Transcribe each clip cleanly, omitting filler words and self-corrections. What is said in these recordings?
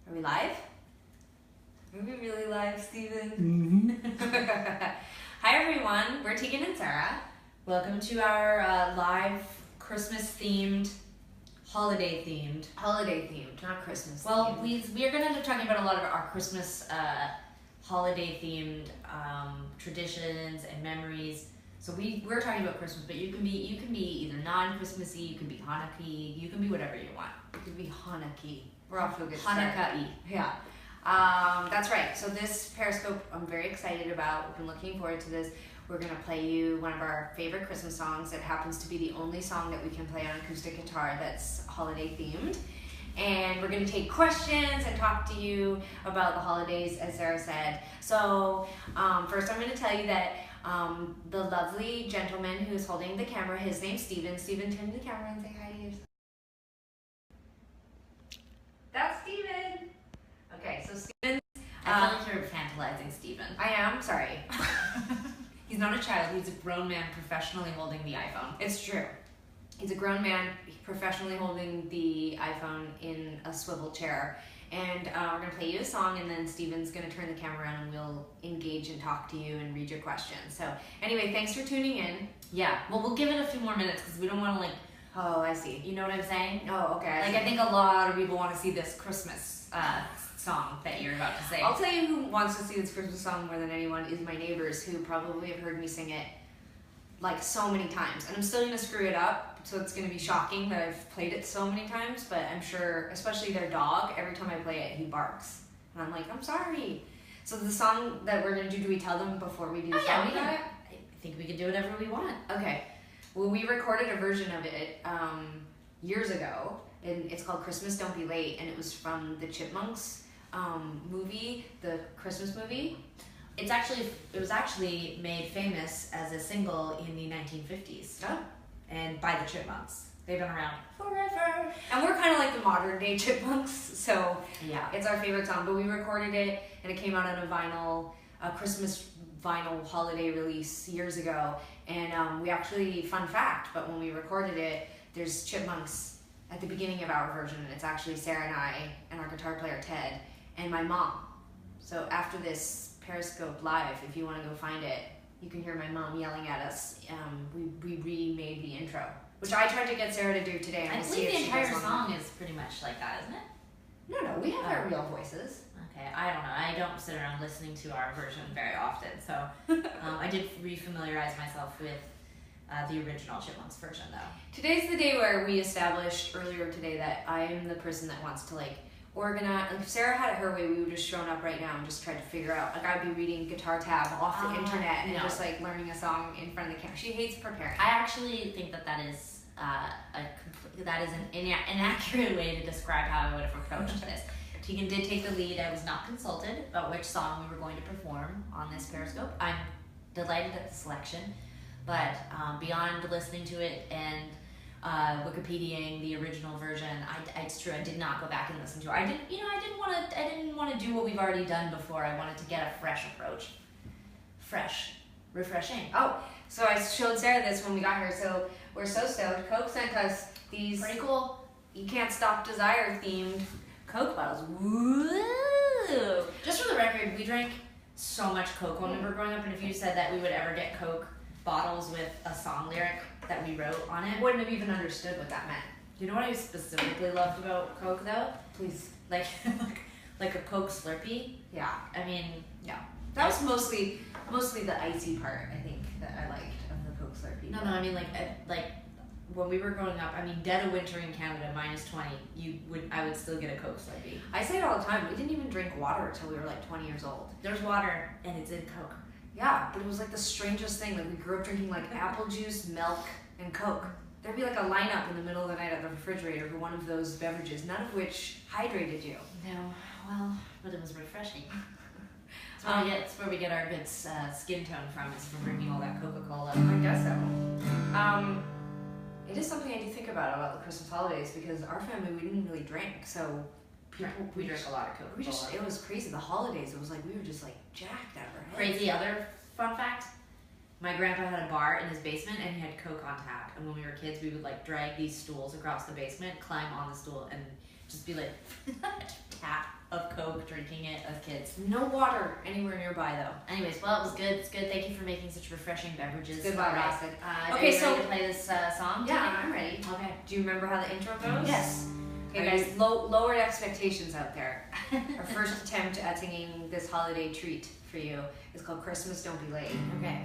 Are we live? Are we really live, Steven? Mm-hmm. Hi everyone, we're Tegan and Sara. Welcome to our live Christmas-themed, holiday-themed, not Christmas. Well, we are going to end up talking about a lot of our Christmas holiday-themed traditions and memories. So we're talking about Christmas, but you can be either non-Christmassy, you can be Hanukkah, you can be whatever you want. You can be Hanukkah. We're off to a good start. Hanukkah-y. Yeah. That's right. So this Periscope, I'm very excited about. We've been looking forward to this. We're going to play you one of our favorite Christmas songs. It happens to be the only song that we can play on acoustic guitar that's holiday themed. And we're going to take questions and talk to you about the holidays, as Sara said. So first I'm going to tell you that the lovely gentleman who is holding the camera, his name's Steven. Steven, turn to the camera and say hi to yourself. That's Steven. Okay, so Steven. I feel like you're tantalizing Steven. I am, sorry. He's not a child, he's a grown man professionally holding the iPhone. It's true. He's a grown man professionally holding the iPhone in a swivel chair. And we're going to play you a song, and then Steven's going to turn the camera around and we'll engage and talk to you and read your questions. So anyway, thanks for tuning in. Yeah, well, we'll give it a few more minutes because we don't want to like... Oh, I see. You know what I'm saying? Oh, okay. I think a lot of people want to see this Christmas song that you're about to sing. I'll tell you who wants to see this Christmas song more than anyone is my neighbors, who probably have heard me sing it like so many times. And I'm still going to screw it up, so it's going to be shocking that I've played it so many times, but I'm sure, especially their dog, every time I play it, he barks. And I'm like, I'm sorry. So the song that we're going to do we tell them before we do the song? Yeah, I think we can do whatever we want. Okay. Well, we recorded a version of it years ago, and it's called Christmas Don't Be Late, and it was from the Chipmunks movie, the Christmas movie. It was actually made famous as a single in the 1950s, and by the Chipmunks. They've been around forever, and we're kind of like the modern day Chipmunks, so yeah, it's our favorite song. But we recorded it, and it came out on a Christmas vinyl holiday release years ago. And we actually, fun fact, but when we recorded it, there's chipmunks at the beginning of our version, and it's actually Sara and I, and our guitar player Ted, and my mom. So after this Periscope Live, if you want to go find it, you can hear my mom yelling at us. We remade the intro, which I tried to get Sara to do today. I believe the entire song is pretty much like that, isn't it? No, we have our real voices. Okay, I don't know. I don't sit around listening to our version very often, so I did refamiliarize myself with the original Chipmunks version, though. Today's the day where we established earlier today that I am the person that wants to like organize. Like if Sara had it her way, we would have shown up right now and just tried to figure out. Like I'd be reading Guitar Tab off the internet and just like learning a song in front of the camera. She hates preparing. I actually think that is an inaccurate way to describe how I would have approached this. Tegan did take the lead. I was not consulted about which song we were going to perform on this Periscope. I'm delighted at the selection, but beyond listening to it and Wikipediaing the original version, it's true I did not go back and listen to it. I didn't want to do what we've already done before. I wanted to get a fresh approach, refreshing. Oh, so I showed Sara this when we got here. So we're so stoked. Coke sent us these pretty cool You Can't Stop Desire themed Coke bottles. Woo! Just for the record, we drank so much Coke when we were growing up, and if you said that we would ever get Coke bottles with a song lyric that we wrote on it, wouldn't have even understood what that meant. You know what I specifically loved about Coke, though? Please. Like a Coke Slurpee? Yeah. I mean, yeah. That was mostly the icy part, I think, that I liked of the Coke Slurpee. No, I mean, like when we were growing up, I mean, dead of winter in Canada, -20, I would still get a Coke Slurpee. I say it all the time. We didn't even drink water until we were like 20 years old. There's water, and it's in Coke. Yeah, but it was like the strangest thing. Like we grew up drinking like apple juice, milk, and Coke. There'd be like a lineup in the middle of the night at the refrigerator for one of those beverages, none of which hydrated you. No, well, but it was refreshing. That's where we get our good skin tone from, is from drinking all that Coca-Cola. I guess so. It is something I do think about the Christmas holidays, because our family, we didn't really drink, so we drank a lot of Coca-Cola. It was crazy. The holidays, it was like we were just like jacked out of our heads. Crazy other fun fact, My grandpa had a bar in his basement and he had Coke on tap. And when we were kids, we would like drag these stools across the basement, climb on the stool, and just be like tap of Coke, drinking it as kids. No water anywhere nearby though. Anyways, well, it was good. It's good. Thank you for making such refreshing beverages. Good one, Ross. Okay, so ready to play this song? Yeah, I'm ready. Okay. Do you remember how the intro goes? Yes. Okay, guys, lowered expectations out there. Our first attempt at singing this holiday treat for you is called Christmas Don't Be Late. Okay.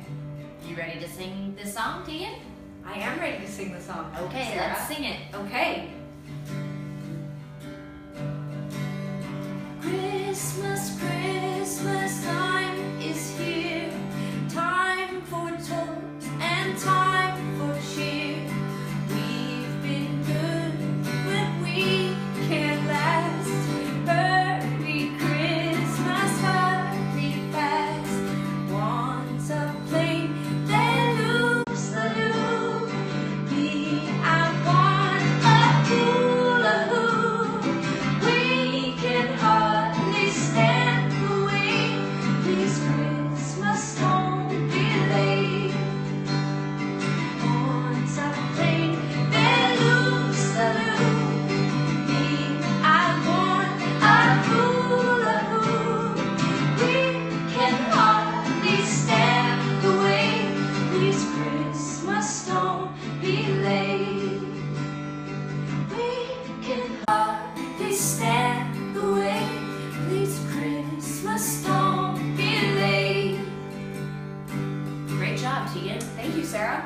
You ready to sing this song, Tegan? I am ready to sing the song. Okay, Sarah. Let's sing it. Okay. Christmas, Christmas time is here. Time for toys and time for cheer. We've been good when we can last. Hurry Christmas, hurry fast. Once a plane, then loops the loop. I want a hula hoop. We can hardly stand the wait. Please Christmas don't be late. Once a plane, then loops the loop. I want a hula hoop. We can hardly stand the wait. Please Christmas don't be late. We can hardly stand the wait. Please Christmas don't be late. Great job, Tegan. Thank you, Sarah.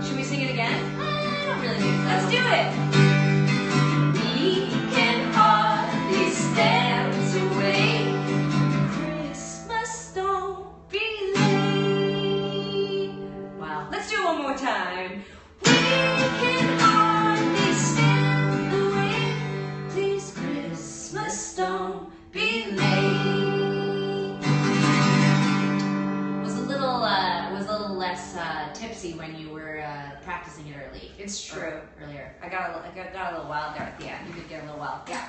Should we sing it again? I don't really think so. Let's do it. We can hardly stand to wait. Christmas don't be late. Wow. Let's do it one more time. We can hardly stand the wait. Please Christmas don't be late. Was a little less tipsy when you were practicing it early. It's true. Earlier. I got a little wild there at the end. You did get a little wild. Yeah.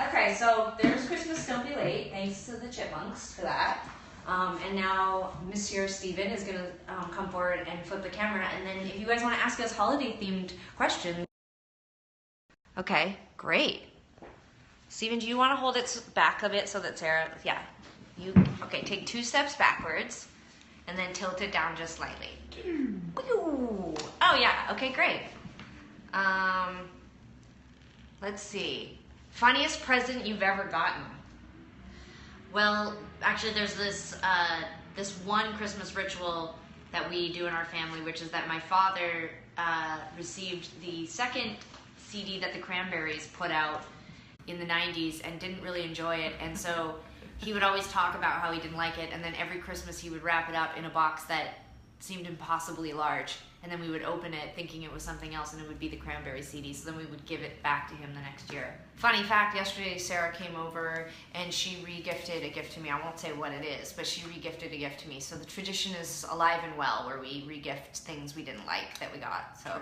Okay, so there's Christmas Don't Be Late. Thanks to the Chipmunks for that. And now Monsieur Steven is going to come forward and flip the camera. And then if you guys want to ask us holiday-themed questions. Okay, great. Steven, do you want to hold it back a bit so that Sarah, yeah. Okay, take 2 steps backwards and then tilt it down just slightly. Ooh. Oh yeah, okay, great. Let's see. Funniest present you've ever gotten? Well, actually there's this one Christmas ritual that we do in our family, which is that my father received the second CD that the Cranberries put out in the 90s and didn't really enjoy it, and so he would always talk about how he didn't like it, and then every Christmas he would wrap it up in a box that seemed impossibly large, and then we would open it thinking it was something else and it would be the Cranberry CD, so then we would give it back to him the next year. Funny fact, yesterday Sarah came over and she re-gifted a gift to me. I won't say what it is, but she re-gifted a gift to me. So the tradition is alive and well where we re-gift things we didn't like that we got. So,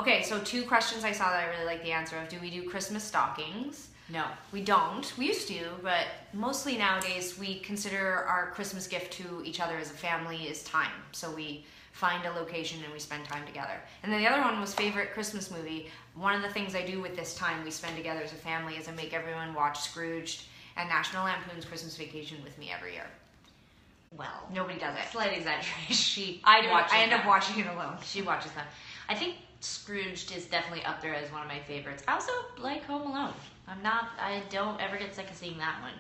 okay, so 2 questions I saw that I really like the answer of. Do we do Christmas stockings? No, we don't. We used to, but mostly nowadays we consider our Christmas gift to each other as a family is time. So we find a location and we spend time together. And then the other one was favorite Christmas movie. One of the things I do with this time we spend together as a family is I make everyone watch Scrooged and National Lampoon's Christmas Vacation with me every year. Well, nobody does it. Slight exaggeration. I end up watching it alone. She watches them. I think Scrooged is definitely up there as one of my favorites. I also like Home Alone. I don't ever get sick of seeing that one.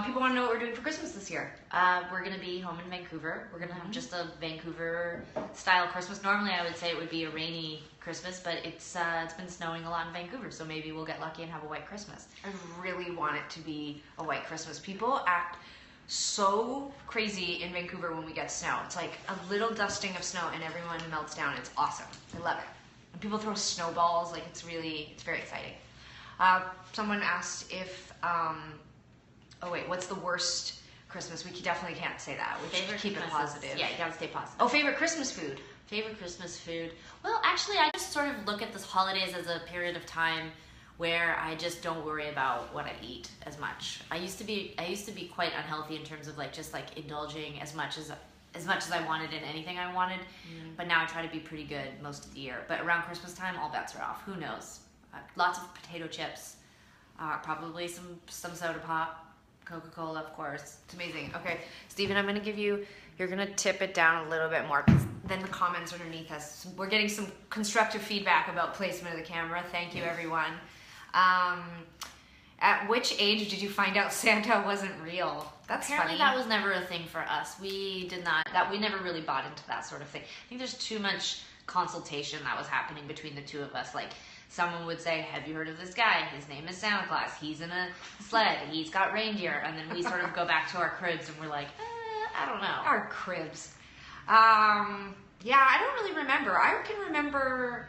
People want to know what we're doing for Christmas this year. We're going to be home in Vancouver. We're going to have just a Vancouver-style Christmas. Normally, I would say it would be a rainy Christmas, but it's been snowing a lot in Vancouver, so maybe we'll get lucky and have a white Christmas. I really want it to be a white Christmas. People act so crazy in Vancouver when we get snow. It's like a little dusting of snow and everyone melts down. It's awesome. I love it. And people throw snowballs. Like it's very exciting. Someone asked if, what's the worst Christmas? We definitely can't say that. We should keep it positive. Yeah, you gotta stay positive. Oh, favorite Christmas food? Favorite Christmas food? Well, actually, I just sort of look at the holidays as a period of time where I just don't worry about what I eat as much. I used to be quite unhealthy in terms of just indulging as much as as much as I wanted in anything I wanted, but now I try to be pretty good most of the year. But around Christmas time, all bets are off. Who knows? Lots of potato chips, probably some soda pop, Coca-Cola, of course. It's amazing. Okay, Steven, I'm gonna give you, you're gonna tip it down a little bit more, because then the comments underneath us, we're getting some constructive feedback about placement of the camera. Thank you, everyone. At which age did you find out Santa wasn't real? That's Apparently funny. that was never a thing for us. We never really bought into that sort of thing. I think there's too much consultation that was happening between the two of us. Like, someone would say, have you heard of this guy? His name is Santa Claus. He's in a sled. He's got reindeer. And then we sort of go back to our cribs and we're like, I don't know. Our cribs. Yeah, I don't really remember. I can remember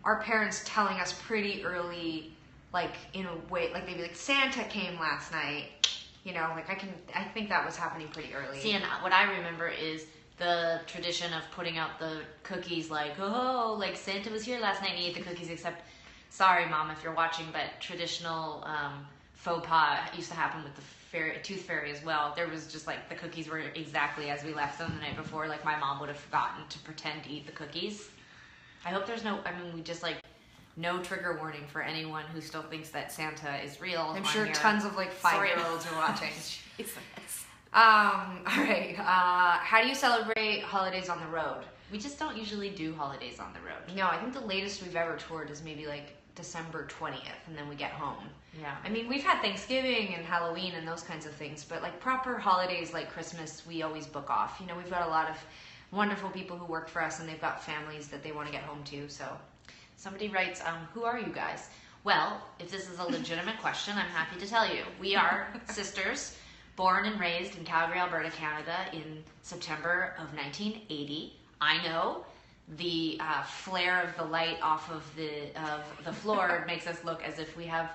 our parents telling us pretty early, like, in a way, like they'd be like, Santa came last night. You know, like I think that was happening pretty early. See, and what I remember is the tradition of putting out the cookies, like, oh, like Santa was here last night and he ate the cookies, except, sorry Mom if you're watching, but traditional faux pas used to happen with the tooth fairy as well. There was just like, the cookies were exactly as we left them the night before. Like, my mom would have forgotten to pretend to eat the cookies. I hope there's we just like, no trigger warning for anyone who still thinks that Santa is real. I'm sure tons of like 5-year-olds are watching. All right. How do you celebrate holidays on the road? We just don't usually do holidays on the road. No, I think the latest we've ever toured is maybe like December 20th, and then we get home. Yeah. I mean, we've had Thanksgiving and Halloween and those kinds of things, but like proper holidays like Christmas, we always book off. You know, we've got a lot of wonderful people who work for us, and they've got families that they want to get home to, so. Somebody writes, who are you guys? Well, if this is a legitimate question, I'm happy to tell you. We are sisters, born and raised in Calgary, Alberta, Canada in September of 1980. I know the flare of the light off of the floor makes us look as if we have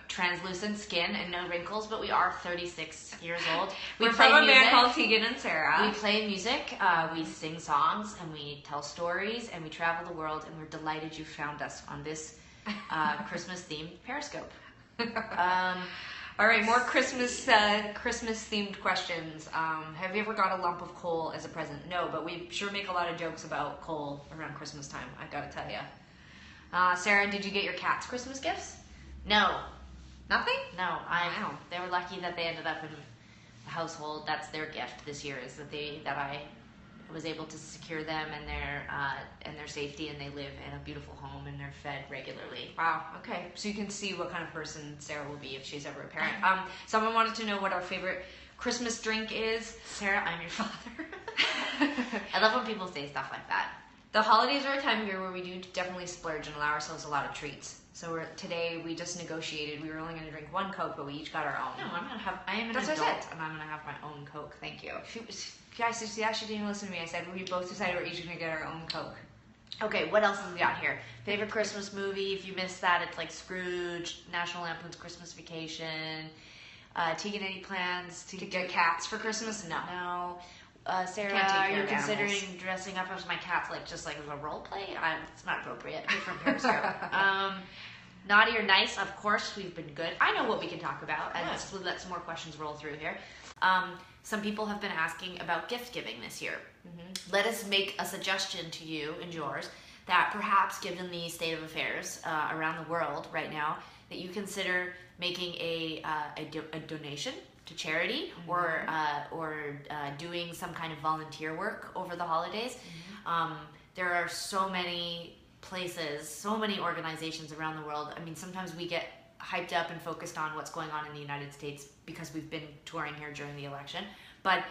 translucent skin and no wrinkles, but we are 36 years old. We're from a band called Tegan and Sara. We play music, we sing songs, and we tell stories, and we travel the world, and we're delighted you found us on this Christmas-themed Periscope. All right, more Christmas-themed questions. Have you ever got a lump of coal as a present? No, but we sure make a lot of jokes about coal around Christmas time, I gotta tell you. Sarah, did you get your cats Christmas gifts? No. Nothing? No, Wow. They were lucky that they ended up in the household. That's their gift this year, is that I was able to secure them and their safety, and they live in a beautiful home and they're fed regularly. Wow. Okay, so you can see what kind of person Sarah will be if she's ever a parent. Someone wanted to know what our favorite Christmas drink is. Sarah, I'm your father. I love when people say stuff like that. The holidays are a time of year where we do definitely splurge and allow ourselves a lot of treats. So today we just negotiated. We were only going to drink one Coke, but we each got our own. No, I am an adult, and I'm going to have my own Coke. Thank you. Guys, she actually didn't even listen to me. I said we both decided we're each going to get our own Coke. Okay, what else have we got here? Favorite Christmas movie? If you missed that, it's like Scrooge, National Lampoon's Christmas Vacation. Tegan, any plans to get cats for Christmas? No. No. Sarah, are you considering dressing up as my cats, like just like as a role play? It's not appropriate. Different Periscope. Naughty or nice? Of course, we've been good. I know what we can talk about. And let's let some more questions roll through here. Some people have been asking about gift giving this year. Mm-hmm. Let us make a suggestion to you and yours that perhaps, given the state of affairs around the world right now, that you consider making a donation to charity, mm-hmm. or doing some kind of volunteer work over the holidays. Mm-hmm. There are so many places, so many organizations around the world. I mean, sometimes we get hyped up and focused on what's going on in the United States because we've been touring here during the election. But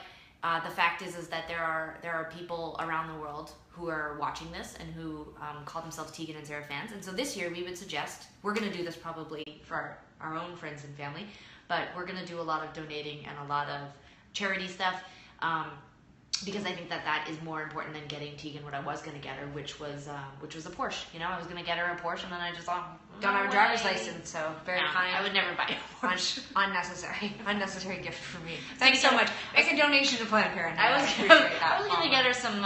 the fact is that there are people around the world who are watching this and who call themselves Tegan and Sara fans. And so this year we would suggest, we're going to do this probably for our own friends and family, but we're going to do a lot of donating and a lot of charity stuff, because I think that is more important than getting Tegan what I was going to get her, which was a Porsche. You know, I was going to get her a Porsche, and then I just thought, don't have a driver's license, so very kind. I would never buy a Porsche. Unnecessary gift for me. Thanks so much. Make a donation to Planned Parenthood. I was going to get her some,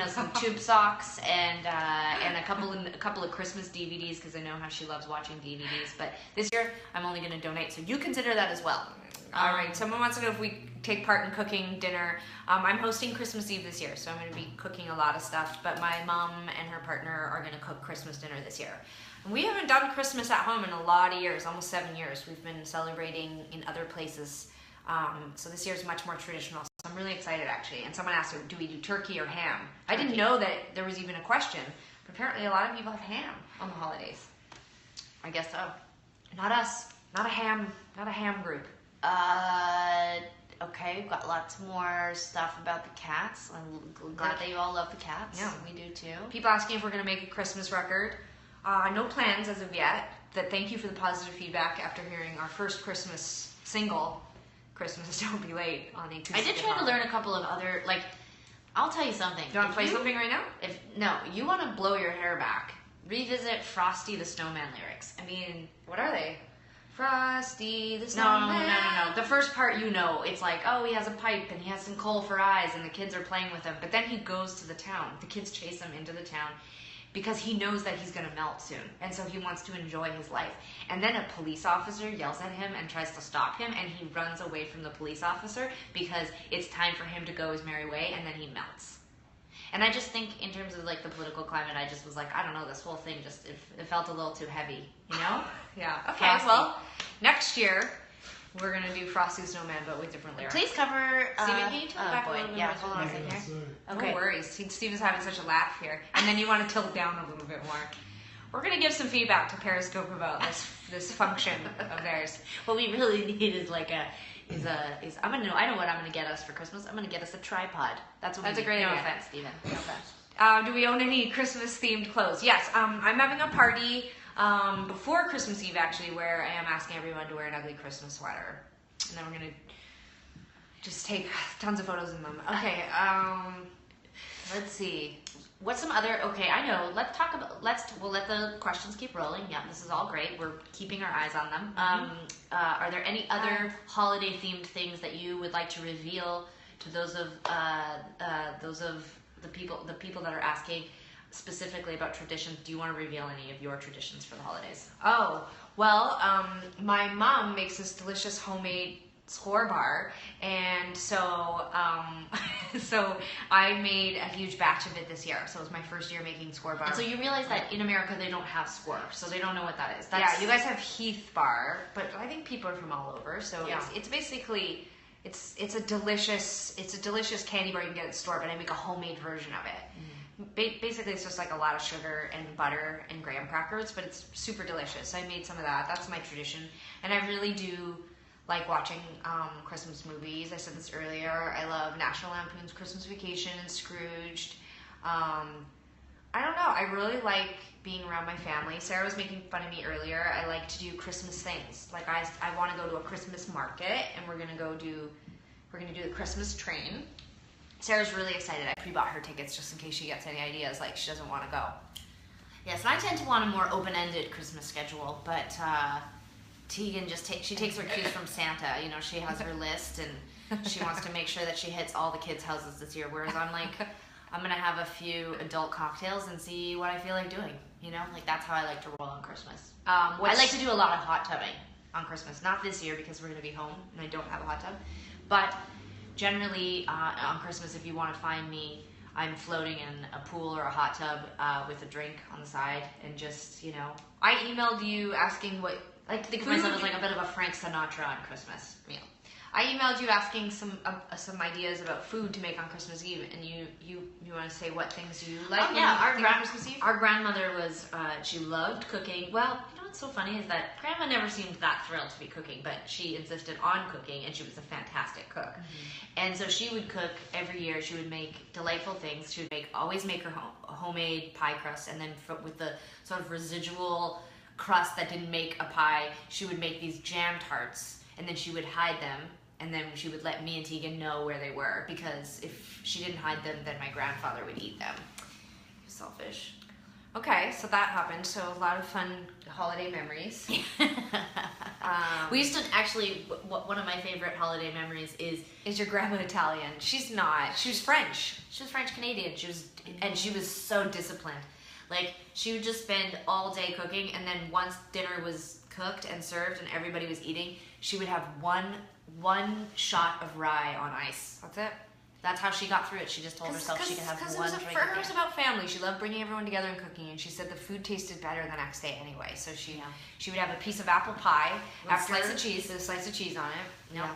some tube socks and a couple of Christmas DVDs, because I know how she loves watching DVDs. But this year, I'm only going to donate, so you consider that as well. All right. Someone wants to know if we take part in cooking dinner. I'm hosting Christmas Eve this year, so I'm going to be cooking a lot of stuff, but my mom and her partner are going to cook Christmas dinner this year. And we haven't done Christmas at home in a lot of years, almost 7 years. We've been celebrating in other places, so this year is much more traditional. So I'm really excited, actually. And someone asked, do we do turkey or ham? I didn't know that there was even a question, but apparently a lot of people have ham on the holidays. I guess so. Not us. Not a ham group. Okay, we've got lots more stuff about the cats. I'm glad that you all love the cats. Yeah, we do too. People asking if we're going to make a Christmas record. No plans as of yet. Thank you for the positive feedback after hearing our first Christmas single, Christmas Don't Be Late, on a I did try to learn a couple of other, like, I'll tell you something. Do you want to play something right now? No, you want to blow your hair back, revisit Frosty the Snowman lyrics. I mean, what are they? Frosty the Snowman. No. The first part, it's like, oh, he has a pipe and he has some coal for eyes and the kids are playing with him. But then he goes to the town. The kids chase him into the town because he knows that he's going to melt soon. And so he wants to enjoy his life. And then a police officer yells at him and tries to stop him, and he runs away from the police officer because it's time for him to go his merry way, and then he melts. And I just think in terms of like the political climate, I just was like, I don't know, this whole thing just, it felt a little too heavy, you know? Yeah. Okay, Frosty. well, next year, we're going to do Frosty the Snowman, but with different lyrics. Please cover... Steven, can you tilt back a little bit? Yeah, Hold on a second here. Okay. No worries. Steven's having such a laugh here. And then you want to tilt down a little bit more. We're going to give some feedback to Periscope about this function of theirs. What we really need is like I know what I'm gonna get us for Christmas. I'm gonna get us a tripod. That's a great idea. No offense, Steven. No offense. Do we own any Christmas themed clothes? Yes. I'm having a party before Christmas Eve, actually, where I am asking everyone to wear an ugly Christmas sweater, and then we're gonna just take tons of photos in them. Okay. Let's see. What's some other? Okay, I know. We'll let the questions keep rolling. Yeah, this is all great. We're keeping our eyes on them. Are there any other holiday themed things that you would like to reveal to those of the people that are asking specifically about traditions? Do you want to reveal any of your traditions for the holidays? Oh, well, my mom makes this delicious homemade score bar, and so so I made a huge batch of it this year. So it was my first year making score bar. And so you realize that in America they don't have score, so they don't know what that is. Yeah, you guys have Heath bar, but I think people are from all over. So yeah. It's basically it's a delicious candy bar you can get at the store, but I make a homemade version of it. Basically, it's just like a lot of sugar and butter and graham crackers, but it's super delicious. So I made some of that. That's my tradition, and I really do like watching Christmas movies. I said this earlier. I love National Lampoon's Christmas Vacation and Scrooged. I don't know. I really like being around my family. Sarah was making fun of me earlier. I like to do Christmas things. Like I want to go to a Christmas market, and we're gonna do the Christmas train. Sarah's really excited. I pre-bought her tickets just in case she gets any ideas. Like she doesn't want to go. Yes, and I tend to want a more open-ended Christmas schedule, but Tegan she takes her cues from Santa. You know, she has her list and she wants to make sure that she hits all the kids' houses this year. Whereas I'm like, I'm gonna have a few adult cocktails and see what I feel like doing. You know, like that's how I like to roll on Christmas. I like to do a lot of hot tubbing on Christmas. Not this year because we're gonna be home and I don't have a hot tub. But generally on Christmas, if you want to find me, I'm floating in a pool or a hot tub with a drink on the side and just, you know. I emailed you asking what. Like think of myself as like a bit of a Frank Sinatra on Christmas meal. I emailed you asking some ideas about food to make on Christmas Eve, and you want to say what things you like? Oh yeah, Christmas Eve. Our grandmother was she loved cooking. Well, you know what's so funny is that Grandma never seemed that thrilled to be cooking, but she insisted on cooking, and she was a fantastic cook. Mm-hmm. And so she would cook every year. She would make delightful things. She would always make her homemade pie crust, and then with the sort of residual crust that didn't make a pie, she would make these jam tarts, and then she would hide them, and then she would let me and Tegan know where they were, because if she didn't hide them, then my grandfather would eat them. He was selfish. Okay, so that happened. So a lot of fun holiday memories. We used to actually, one of my favorite holiday memories is your grandma Italian? She's not. She was French. She was French Canadian. She was so disciplined. Like, she would just spend all day cooking, and then once dinner was cooked and served and everybody was eating, she would have one 1 shot of rye on ice. That's it. That's how she got through it. She just told herself she could have one drink. For her, it was about family. She loved bringing everyone together and cooking, and she said the food tasted better the next day anyway. So she would have a piece of apple pie with a slice of cheese. With a slice of cheese on it. Yeah.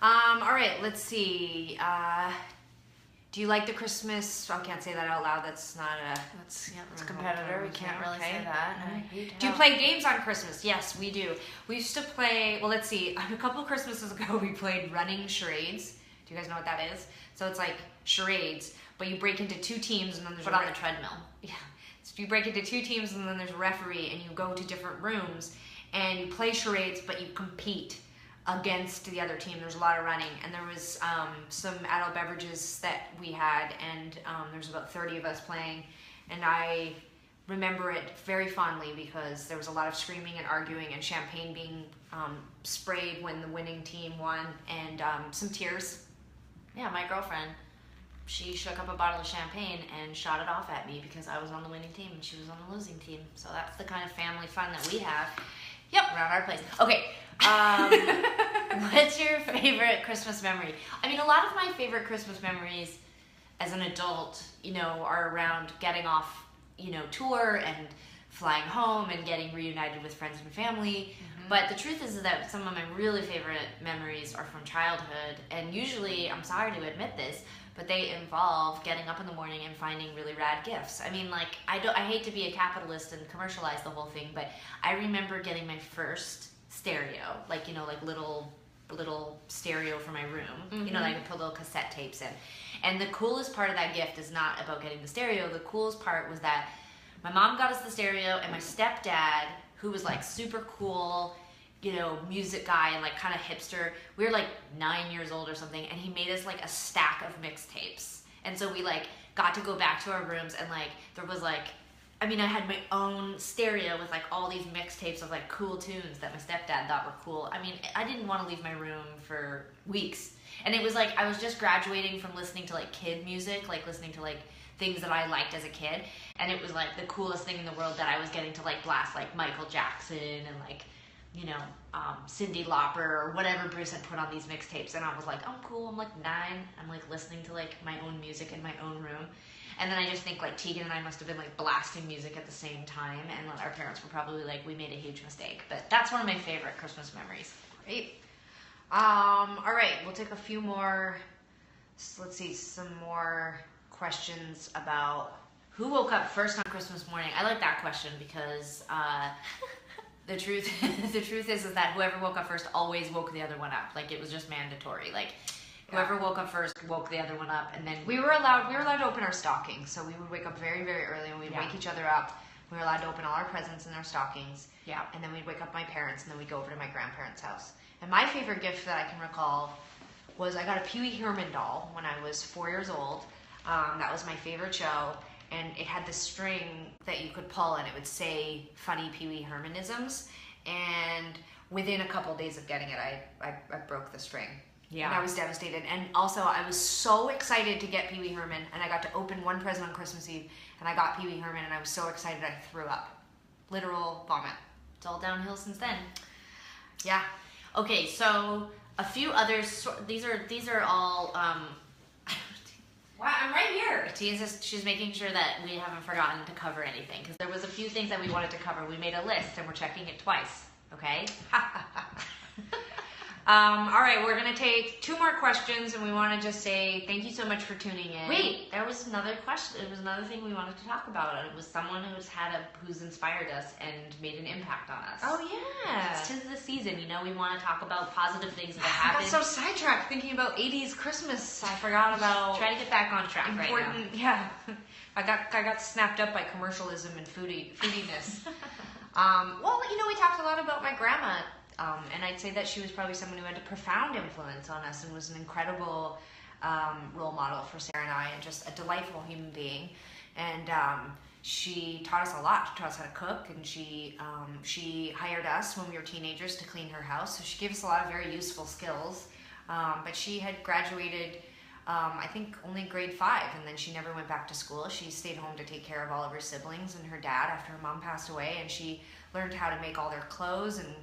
All right, let's see. Do you like the Christmas? I can't say that out loud. That's not a. It's a competitor. We can't really say that. Do you play games on Christmas? Yes, we do. We used to play. Well, let's see. A couple Christmases ago, we played running charades. Do you guys know what that is? So it's like charades, but you break into 2 teams and then there's on the treadmill. Yeah. So you break into 2 teams and then there's a referee and you go to different rooms and you play charades, but you compete against the other team. There's a lot of running, and there was some adult beverages that we had, and there's about 30 of us playing, and I remember it very fondly because there was a lot of screaming and arguing and champagne being sprayed when the winning team won, and some tears. Yeah, my girlfriend, she shook up a bottle of champagne and shot it off at me because I was on the winning team and she was on the losing team. So that's the kind of family fun that we have. Yep, around our place. Okay, what's your favorite Christmas memory? I mean, a lot of my favorite Christmas memories as an adult, are around getting off, tour and flying home and getting reunited with friends and family. Mm-hmm. But the truth is that some of my really favorite memories are from childhood, and usually, I'm sorry to admit this, but they involve getting up in the morning and finding really rad gifts. I mean, I hate to be a capitalist and commercialize the whole thing, but I remember getting my first stereo, little stereo for my room, mm-hmm. I could put little cassette tapes in. And the coolest part of that gift is not about getting the stereo. The coolest part was that my mom got us the stereo, and my stepdad, who was super cool, music guy and kind of hipster. We were 9 years old or something, and he made us a stack of mixtapes. And so we got to go back to our rooms, and there was I had my own stereo with all these mixtapes of cool tunes that my stepdad thought were cool. I mean, I didn't want to leave my room for weeks. And it was I was just graduating from listening to kid music, listening to things that I liked as a kid. And it was the coolest thing in the world that I was getting to blast Michael Jackson and Cyndi Lauper or whatever Bruce had put on these mixtapes. And I was I'm cool. I'm 9. I'm listening to my own music in my own room. And then I just think Tegan and I must have been blasting music at the same time, and our parents were probably we made a huge mistake. But that's one of my favorite Christmas memories. Great. All right, we'll take a few more. Let's see, some more questions about who woke up first on Christmas morning. I like that question because the truth is that whoever woke up first always woke the other one up. It was just mandatory. Whoever woke up first woke the other one up, and then we were allowed to open our stockings. So we would wake up very, very early, and we'd wake each other up. We were allowed to open all our presents in our stockings. Yeah. And then we'd wake up my parents, and then we'd go over to my grandparents' house. And my favorite gift that I can recall was I got a Pee Wee Herman doll when I was 4 years old. That was my favorite show, and it had this string that you could pull, and it would say funny Pee Wee Hermanisms. And within a couple days of getting it, I broke the string. Yeah. And I was devastated. And also, I was so excited to get Pee Wee Herman, and I got to open one present on Christmas Eve, and I got Pee Wee Herman, and I was so excited I threw up. Literal vomit. It's all downhill since then. Yeah. Okay, so a few others. These are all. Wow, I'm right here. She's making sure that we haven't forgotten to cover anything, because there was a few things that we wanted to cover. We made a list, and we're checking it twice. Okay. All right, we're going to take 2 more questions, and we want to just say thank you so much for tuning in. Wait, there was another question. There was another thing we wanted to talk about, and it was someone who's inspired us and made an impact on us. Oh, yeah. It's 'tis the season, we want to talk about positive things that have happened. I got so sidetracked thinking about 80s Christmas. I forgot about... Try to get back on track right now. Yeah. I got snapped up by commercialism and foodiness. Well, we talked a lot about my grandma. And I'd say that she was probably someone who had a profound influence on us and was an incredible role model for Sarah and I, and just a delightful human being. And she taught us a lot. She taught us how to cook, and she hired us when we were teenagers to clean her house. So she gave us a lot of very useful skills. But she had graduated, I think, only grade 5, and then she never went back to school. She stayed home to take care of all of her siblings and her dad after her mom passed away, and she learned how to make all their clothes and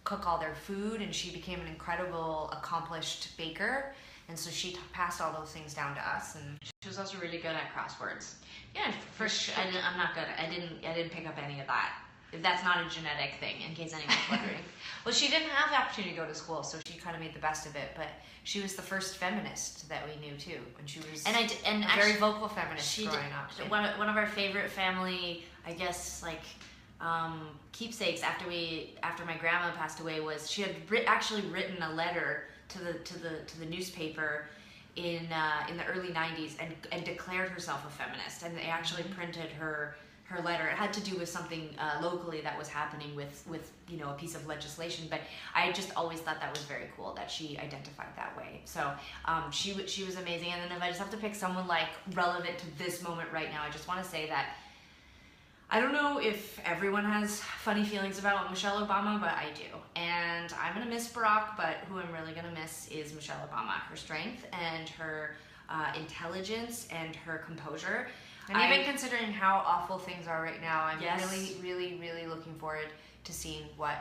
cook all their food, and she became an incredible, accomplished baker. And so she passed all those things down to us. And she was also really good at crosswords. Yeah, for sure. I'm not good. I didn't pick up any of that. If that's not a genetic thing, in case anyone's wondering. Well, she didn't have the opportunity to go to school, so she kind of made the best of it. But she was the first feminist that we knew too, and she was a very vocal feminist growing up. One of our favorite family, I guess, like keepsakes after my grandma passed away was she had actually written a letter to the newspaper in the early 90s and declared herself a feminist, and they actually printed her letter. It had to do with something locally that was happening with a piece of legislation, but I just always thought that was very cool that she identified that way. So she was amazing. And then if I just have to pick someone like relevant to this moment right now, I just want to say that I don't know if everyone has funny feelings about Michelle Obama, but I do. And I'm going to miss Barack, but who I'm really going to miss is Michelle Obama. Her strength and her intelligence and her composure. And even considering how awful things are right now, I'm really, really, really looking forward to seeing what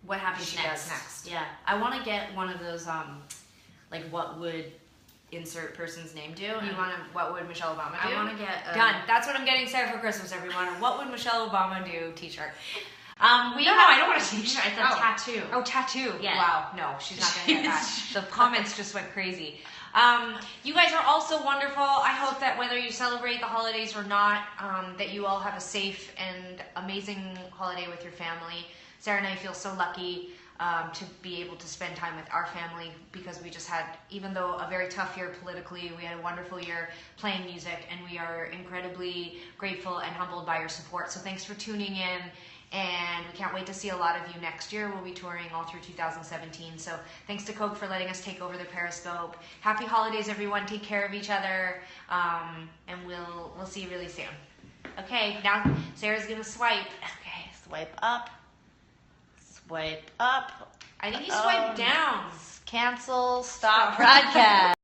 happens she does next. Yeah. I want to get one of those, like, what would insert person's name do? What would Michelle Obama do? I want to get... Done. That's what I'm getting Sarah for Christmas, everyone. What would Michelle Obama do t-shirt. I don't want a t-shirt. It's a tattoo. Oh, tattoo. Yeah. Wow. No, she's not going to get that. The comments just went crazy. You guys are also wonderful. I hope that whether you celebrate the holidays or not, that you all have a safe and amazing holiday with your family. Sarah and I feel so lucky to be able to spend time with our family because we just had, even though a very tough year politically, we had a wonderful year playing music, and we are incredibly grateful and humbled by your support. So thanks for tuning in. And we can't wait to see a lot of you next year. We'll be touring all through 2017. So thanks to Coke for letting us take over the Periscope. Happy holidays, everyone. Take care of each other. And we'll see you really soon. Okay, now Sarah's going to swipe. Okay, swipe up. Swipe up. I think you swiped down. Cancel. Stop broadcast.